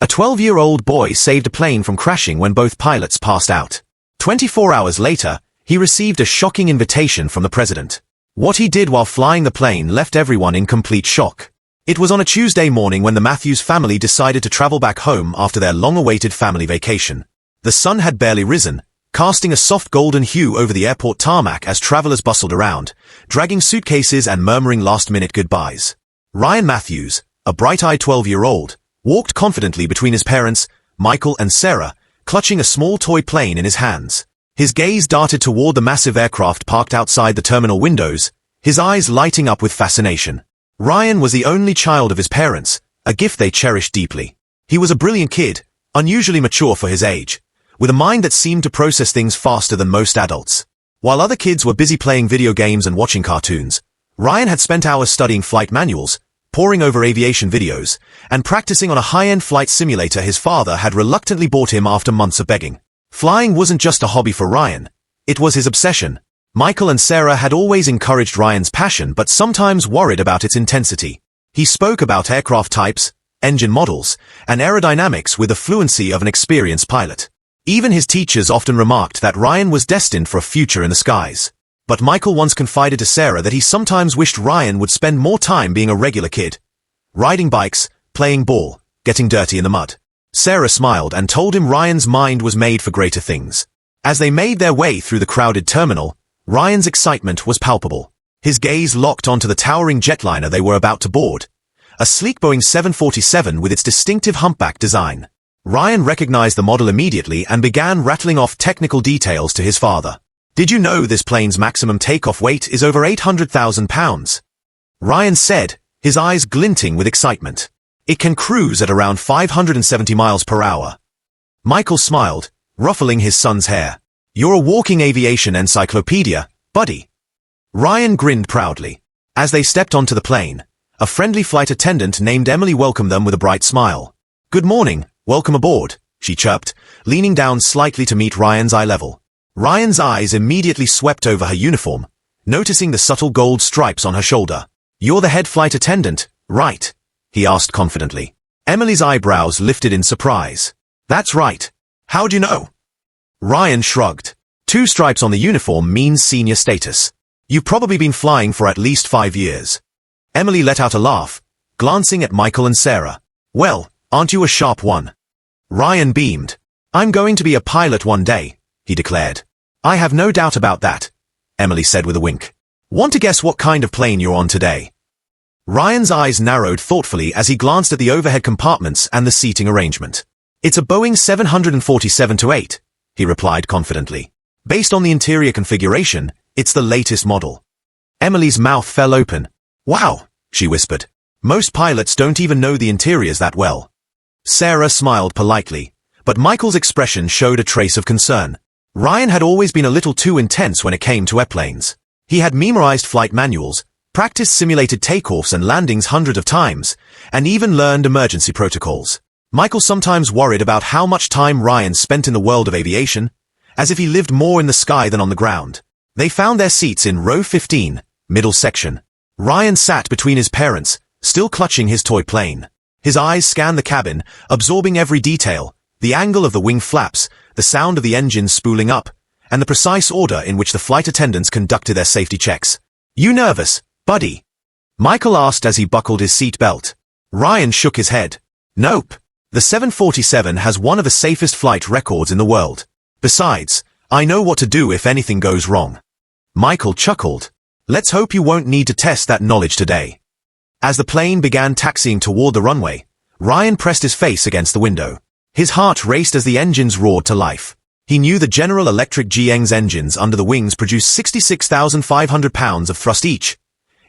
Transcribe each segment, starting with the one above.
A 12-year-old boy saved a plane from crashing when both pilots passed out. 24 hours later, he received a shocking invitation from the president. What he did while flying the plane left everyone in complete shock. It was on a Tuesday morning when the Matthews family decided to travel back home after their long-awaited family vacation. The sun had barely risen, casting a soft golden hue over the airport tarmac as travelers bustled around, dragging suitcases and murmuring last-minute goodbyes. Ryan Matthews, a bright-eyed 12-year-old, walked confidently between his parents, Michael and Sarah, clutching a small toy plane in his hands. His gaze darted toward the massive aircraft parked outside the terminal windows, his eyes lighting up with fascination. Ryan was the only child of his parents, a gift they cherished deeply. He was a brilliant kid, unusually mature for his age, with a mind that seemed to process things faster than most adults. While other kids were busy playing video games and watching cartoons, Ryan had spent hours studying flight manuals, poring over aviation videos, and practicing on a high-end flight simulator his father had reluctantly bought him after months of begging. Flying wasn't just a hobby for Ryan, it was his obsession. Michael and Sarah had always encouraged Ryan's passion but sometimes worried about its intensity. He spoke about aircraft types, engine models, and aerodynamics with the fluency of an experienced pilot. Even his teachers often remarked that Ryan was destined for a future in the skies. But Michael once confided to Sarah that he sometimes wished Ryan would spend more time being a regular kid. Riding bikes, playing ball, getting dirty in the mud. Sarah smiled and told him Ryan's mind was made for greater things. As they made their way through the crowded terminal, Ryan's excitement was palpable. His gaze locked onto the towering jetliner they were about to board, a sleek Boeing 747 with its distinctive humpback design. Ryan recognized the model immediately and began rattling off technical details to his father. "Did you know this plane's maximum takeoff weight is over 800,000 pounds? Ryan said, his eyes glinting with excitement. "It can cruise at around 570 miles per hour. Michael smiled, ruffling his son's hair. "You're a walking aviation encyclopedia, buddy." Ryan grinned proudly. As they stepped onto the plane, a friendly flight attendant named Emily welcomed them with a bright smile. "Good morning, welcome aboard," she chirped, leaning down slightly to meet Ryan's eye level. Ryan's eyes immediately swept over her uniform, noticing the subtle gold stripes on her shoulder. "You're the head flight attendant, right?" he asked confidently. Emily's eyebrows lifted in surprise. "That's right. How'd you know?" Ryan shrugged. "2 stripes on the uniform means senior status. You've probably been flying for at least 5 years. Emily let out a laugh, glancing at Michael and Sarah. "Well, aren't you a sharp one?" Ryan beamed. "I'm going to be a pilot one day," he declared. "I have no doubt about that," Emily said with a wink. "Want to guess what kind of plane you're on today?" Ryan's eyes narrowed thoughtfully as he glanced at the overhead compartments and the seating arrangement. "It's a Boeing 747-8, he replied confidently. "Based on the interior configuration, it's the latest model." Emily's mouth fell open. "Wow," she whispered. "Most pilots don't even know the interiors that well." Sarah smiled politely, but Michael's expression showed a trace of concern. Ryan had always been a little too intense when it came to airplanes. He had memorized flight manuals, practiced simulated takeoffs and landings hundreds of times, and even learned emergency protocols. Michael sometimes worried about how much time Ryan spent in the world of aviation, as if he lived more in the sky than on the ground. They found their seats in row 15, middle section. Ryan sat between his parents, still clutching his toy plane. His eyes scanned the cabin, absorbing every detail, the angle of the wing flaps, the sound of the engines spooling up, and the precise order in which the flight attendants conducted their safety checks. "You nervous, buddy?" Michael asked as he buckled his seat belt. Ryan shook his head. "Nope. The 747 has one of the safest flight records in the world. Besides, I know what to do if anything goes wrong." Michael chuckled. "Let's hope you won't need to test that knowledge today." As the plane began taxiing toward the runway, Ryan pressed his face against the window. His heart raced as the engines roared to life. He knew the General Electric GE's engines under the wings produced 66,500 pounds of thrust each,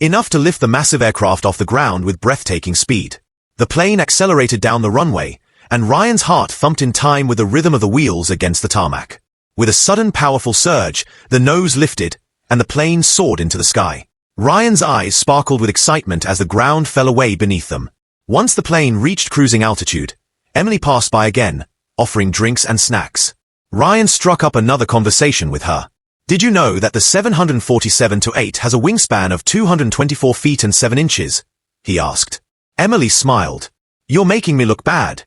enough to lift the massive aircraft off the ground with breathtaking speed. The plane accelerated down the runway, and Ryan's heart thumped in time with the rhythm of the wheels against the tarmac. With a sudden powerful surge, the nose lifted, and the plane soared into the sky. Ryan's eyes sparkled with excitement as the ground fell away beneath them. Once the plane reached cruising altitude, Emily passed by again, offering drinks and snacks. Ryan struck up another conversation with her. "Did you know that the 747-8 has a wingspan of 224 feet and 7 inches? He asked. Emily smiled. "You're making me look bad."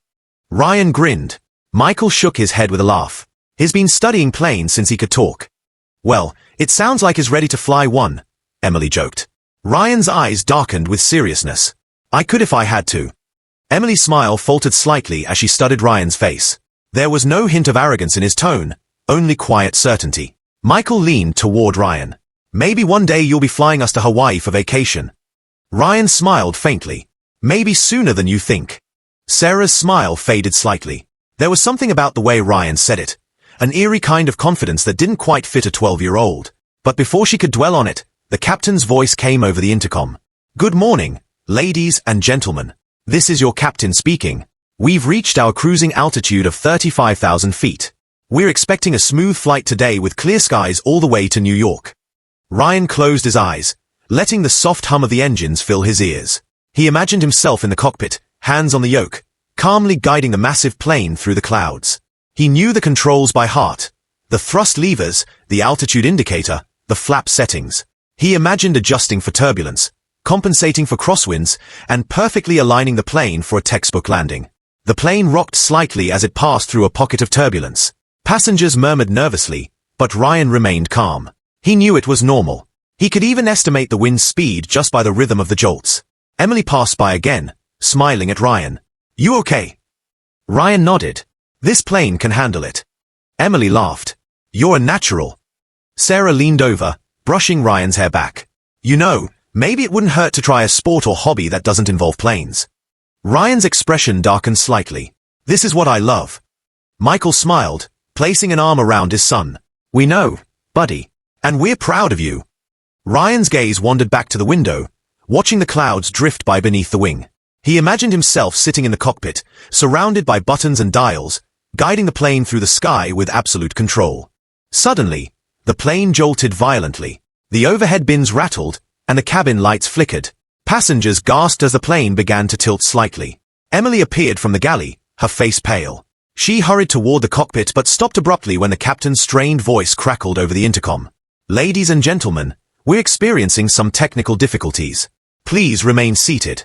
Ryan grinned. Michael shook his head with a laugh. He's been studying planes since he could talk. Well, it sounds like he's ready to fly one, Emily joked. Ryan's eyes darkened with seriousness. I could if I had to. Emily's smile faltered slightly as she studied Ryan's face. There was no hint of arrogance in his tone, only quiet certainty. Michael leaned toward Ryan. Maybe one day you'll be flying us to Hawaii for vacation. Ryan smiled faintly. Maybe sooner than you think. Sarah's smile faded slightly. There was something about the way Ryan said it, an eerie kind of confidence that didn't quite fit a 12-year-old. But before she could dwell on it, the captain's voice came over the intercom. Good morning, ladies and gentlemen. This is your captain speaking. We've reached our cruising altitude of 35,000 feet. We're expecting a smooth flight today with clear skies all the way to New York. Ryan closed his eyes, letting the soft hum of the engines fill his ears. He imagined himself in the cockpit, hands on the yoke, calmly guiding the massive plane through the clouds. He knew the controls by heart. The thrust levers, the altitude indicator, the flap settings. He imagined adjusting for turbulence, compensating for crosswinds, and perfectly aligning the plane for a textbook landing. The plane rocked slightly as it passed through a pocket of turbulence. Passengers murmured nervously, but Ryan remained calm. He knew it was normal. He could even estimate the wind's speed just by the rhythm of the jolts. Emily passed by again, smiling at Ryan. You okay? Ryan nodded. This plane can handle it. Emily laughed. You're a natural. Sarah leaned over, brushing Ryan's hair back. You know, maybe it wouldn't hurt to try a sport or hobby that doesn't involve planes. Ryan's expression darkened slightly. This is what I love. Michael smiled, placing an arm around his son. We know, buddy. And we're proud of you. Ryan's gaze wandered back to the window, watching the clouds drift by beneath the wing. He imagined himself sitting in the cockpit, surrounded by buttons and dials, guiding the plane through the sky with absolute control. Suddenly, the plane jolted violently. The overhead bins rattled, and the cabin lights flickered. Passengers gasped as the plane began to tilt slightly. Emily appeared from the galley, her face pale. She hurried toward the cockpit but stopped abruptly when the captain's strained voice crackled over the intercom. Ladies and gentlemen, we're experiencing some technical difficulties. Please remain seated.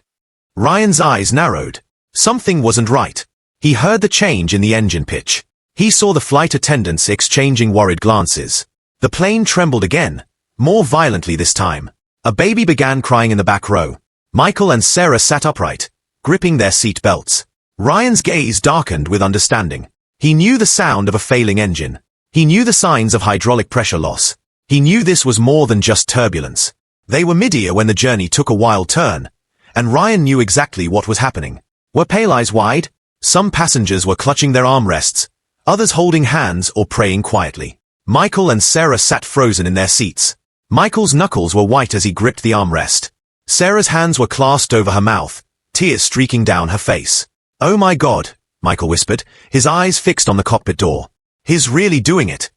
Ryan's eyes narrowed. Something wasn't right. He heard the change in the engine pitch. He saw the flight attendants exchanging worried glances. The plane trembled again, more violently this time. A baby began crying in the back row. Michael and Sarah sat upright, gripping their seat belts. Ryan's gaze darkened with understanding. He knew the sound of a failing engine. He knew the signs of hydraulic pressure loss. He knew this was more than just turbulence. They were mid-air when the journey took a wild turn, and Ryan knew exactly what was happening. Were pale eyes wide? Some passengers were clutching their armrests, others holding hands or praying quietly. Michael and Sarah sat frozen in their seats. Michael's knuckles were white as he gripped the armrest. Sarah's hands were clasped over her mouth, tears streaking down her face. Oh my God, Michael whispered, his eyes fixed on the cockpit door. He's really doing it.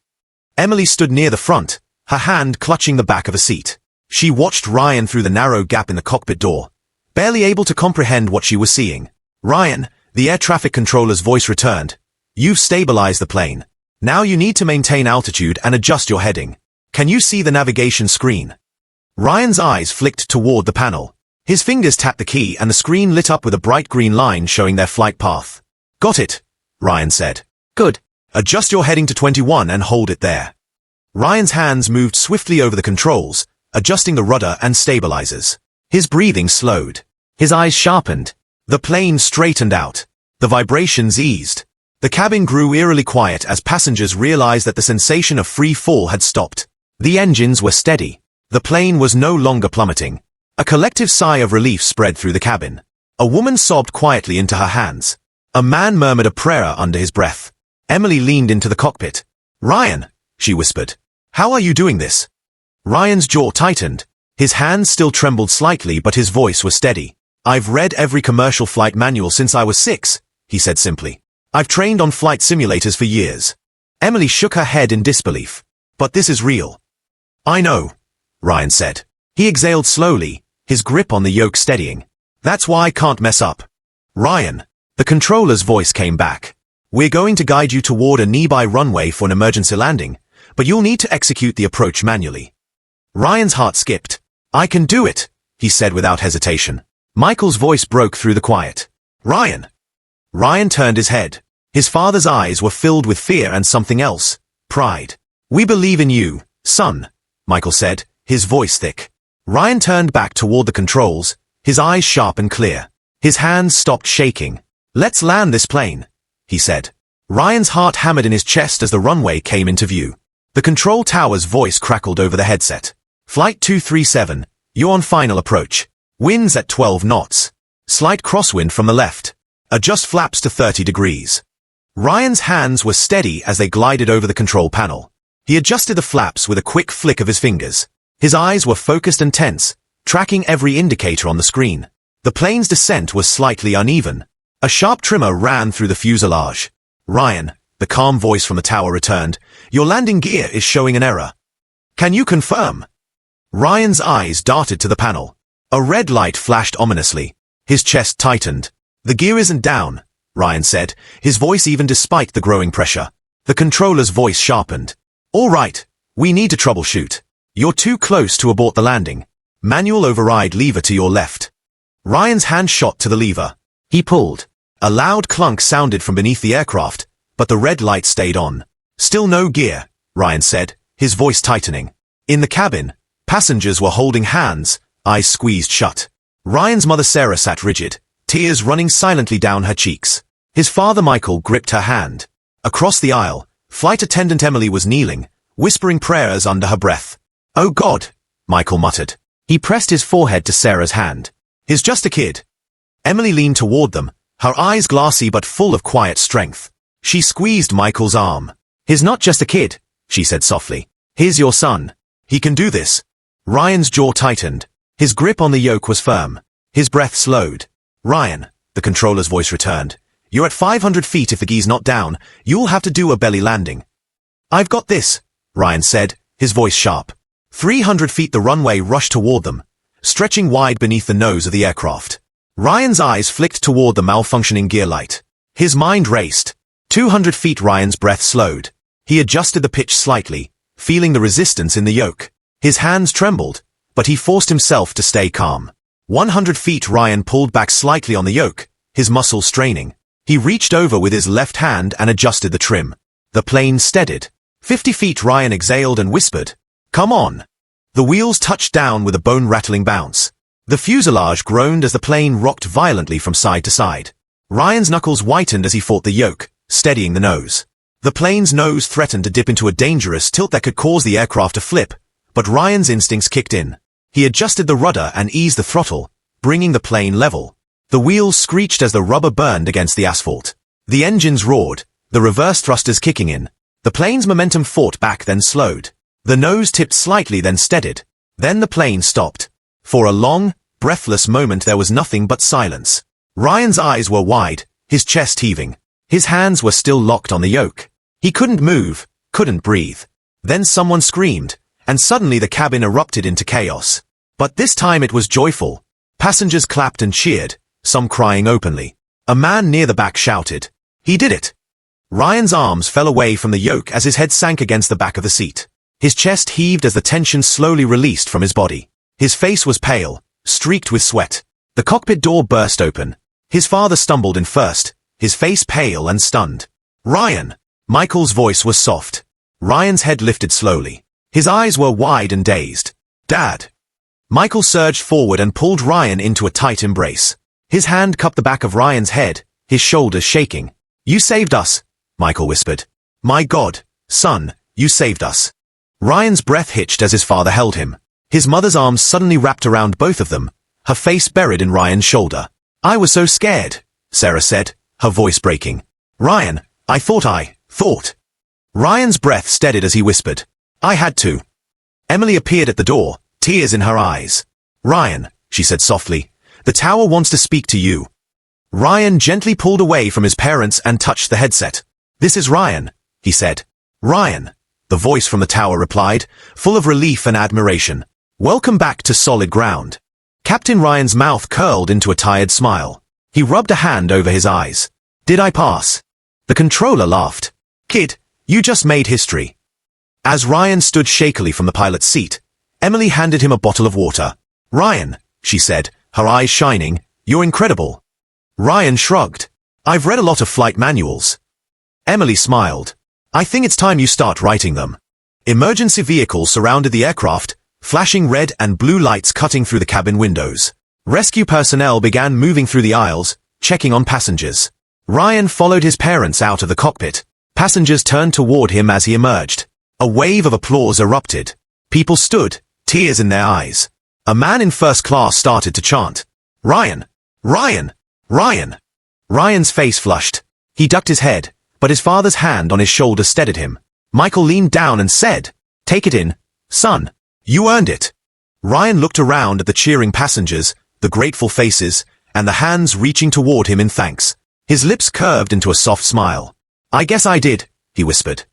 Emily stood near the front, her hand clutching the back of a seat. She watched Ryan through the narrow gap in the cockpit door, barely able to comprehend what she was seeing. Ryan, the air traffic controller's voice returned. You've stabilized the plane. Now you need to maintain altitude and adjust your heading. Can you see the navigation screen? Ryan's eyes flicked toward the panel. His fingers tapped the key and the screen lit up with a bright green line showing their flight path. Got it, Ryan said. Good. Adjust your heading to 21 and hold it there. Ryan's hands moved swiftly over the controls, adjusting the rudder and stabilizers. His breathing slowed. His eyes sharpened. The plane straightened out. The vibrations eased. The cabin grew eerily quiet as passengers realized that the sensation of free fall had stopped. The engines were steady. The plane was no longer plummeting. A collective sigh of relief spread through the cabin. A woman sobbed quietly into her hands. A man murmured a prayer under his breath. Emily leaned into the cockpit. Ryan, she whispered. How are you doing this? Ryan's jaw tightened. His hands still trembled slightly, but his voice was steady. I've read every commercial flight manual since I was 6, he said simply. I've trained on flight simulators for years. Emily shook her head in disbelief. But this is real. I know, Ryan said. He exhaled slowly, his grip on the yoke steadying. That's why I can't mess up. Ryan, the controller's voice came back. We're going to guide you toward a nearby runway for an emergency landing, but you'll need to execute the approach manually. Ryan's heart skipped. I can do it, he said without hesitation. Michael's voice broke through the quiet. Ryan. Ryan turned his head. His father's eyes were filled with fear and something else, pride. "We believe in you, son," Michael said, his voice thick. Ryan turned back toward the controls, his eyes sharp and clear. His hands stopped shaking. "Let's land this plane," he said. Ryan's heart hammered in his chest as the runway came into view. The control tower's voice crackled over the headset. "Flight 237, you're on final approach. Winds at 12 knots. Slight crosswind from the left. Adjust flaps to 30 degrees. Ryan's hands were steady as they glided over the control panel. He adjusted the flaps with a quick flick of his fingers. His eyes were focused and tense, tracking every indicator on the screen. The plane's descent was slightly uneven. A sharp tremor ran through the fuselage. "Ryan," the calm voice from the tower returned, "your landing gear is showing an error. Can you confirm?" Ryan's eyes darted to the panel. A red light flashed ominously. His chest tightened. "The gear isn't down," Ryan said, his voice even despite the growing pressure. The controller's voice sharpened. "All right, we need to troubleshoot. You're too close to abort the landing. Manual override lever to your left." Ryan's hand shot to the lever. He pulled. A loud clunk sounded from beneath the aircraft, but the red light stayed on. "Still no gear," Ryan said, his voice tightening. In the cabin, passengers were holding hands, eyes squeezed shut. Ryan's mother Sarah sat rigid, tears running silently down her cheeks. His father Michael gripped her hand. Across the aisle, flight attendant Emily was kneeling, whispering prayers under her breath. "Oh God," Michael muttered. He pressed his forehead to Sarah's hand. "He's just a kid." Emily leaned toward them, her eyes glassy but full of quiet strength. She squeezed Michael's arm. "He's not just a kid," she said softly. "He's your son. He can do this." Ryan's jaw tightened. His grip on the yoke was firm. His breath slowed. "Ryan," the controller's voice returned, "you're at 500 feet if the gear's not down. You'll have to do a belly landing." "I've got this," Ryan said, his voice sharp. 300 feet the runway rushed toward them, stretching wide beneath the nose of the aircraft. Ryan's eyes flicked toward the malfunctioning gear light. His mind raced. 200 feet Ryan's breath slowed. He adjusted the pitch slightly, feeling the resistance in the yoke. His hands trembled, but he forced himself to stay calm. 100 feet Ryan pulled back slightly on the yoke, his muscles straining. He reached over with his left hand and adjusted the trim. The plane steadied. 50 feet Ryan exhaled and whispered, "Come on." The wheels touched down with a bone-rattling bounce. The fuselage groaned as the plane rocked violently from side to side. Ryan's knuckles whitened as he fought the yoke, steadying the nose. The plane's nose threatened to dip into a dangerous tilt that could cause the aircraft to flip, but Ryan's instincts kicked in. He adjusted the rudder and eased the throttle, bringing the plane level. The wheels screeched as the rubber burned against the asphalt. The engines roared, the reverse thrusters kicking in. The plane's momentum fought back then slowed. The nose tipped slightly then steadied. Then the plane stopped. For a long, breathless moment there was nothing but silence. Ryan's eyes were wide, his chest heaving. His hands were still locked on the yoke. He couldn't move, couldn't breathe. Then someone screamed, and suddenly the cabin erupted into chaos. But this time it was joyful. Passengers clapped and cheered, some crying openly. A man near the back shouted, "He did it!" Ryan's arms fell away from the yoke as his head sank against the back of the seat. His chest heaved as the tension slowly released from his body. His face was pale, streaked with sweat. The cockpit door burst open. His father stumbled in first, his face pale and stunned. "Ryan!" Michael's voice was soft. Ryan's head lifted slowly. His eyes were wide and dazed. "Dad!" Michael surged forward and pulled Ryan into a tight embrace. His hand cupped the back of Ryan's head, his shoulders shaking. "You saved us," Michael whispered. "My God, son, you saved us." Ryan's breath hitched as his father held him. His mother's arms suddenly wrapped around both of them, her face buried in Ryan's shoulder. "I was so scared," Sarah said, her voice breaking. "Ryan, I thought. Ryan's breath steadied as he whispered, "I had to." Emily appeared at the door, tears in her eyes. "Ryan," she said softly, "the tower wants to speak to you." Ryan gently pulled away from his parents and touched the headset. "This is Ryan," he said. "Ryan," the voice from the tower replied, full of relief and admiration. "Welcome back to solid ground." Captain Ryan's mouth curled into a tired smile. He rubbed a hand over his eyes. "Did I pass?" The controller laughed. "Kid, you just made history." As Ryan stood shakily from the pilot's seat, Emily handed him a bottle of water. "Ryan," she said, her eyes shining, "you're incredible." Ryan shrugged. I've read a lot of flight manuals. Emily smiled. I think it's time you start writing them. Emergency vehicles surrounded the aircraft, flashing red and blue lights cutting through the cabin windows. Rescue personnel began moving through the aisles, checking on passengers. Ryan followed his parents out of the cockpit. Passengers turned toward him as he emerged. A wave of applause erupted. People stood, tears in their eyes. A man in first class started to chant, "Ryan! Ryan! Ryan!" Ryan's face flushed. He ducked his head, but his father's hand on his shoulder steadied him. Michael leaned down and said, "Take it in, son. You earned it." Ryan looked around at the cheering passengers, the grateful faces, and the hands reaching toward him in thanks. His lips curved into a soft smile. "I guess I did," he whispered.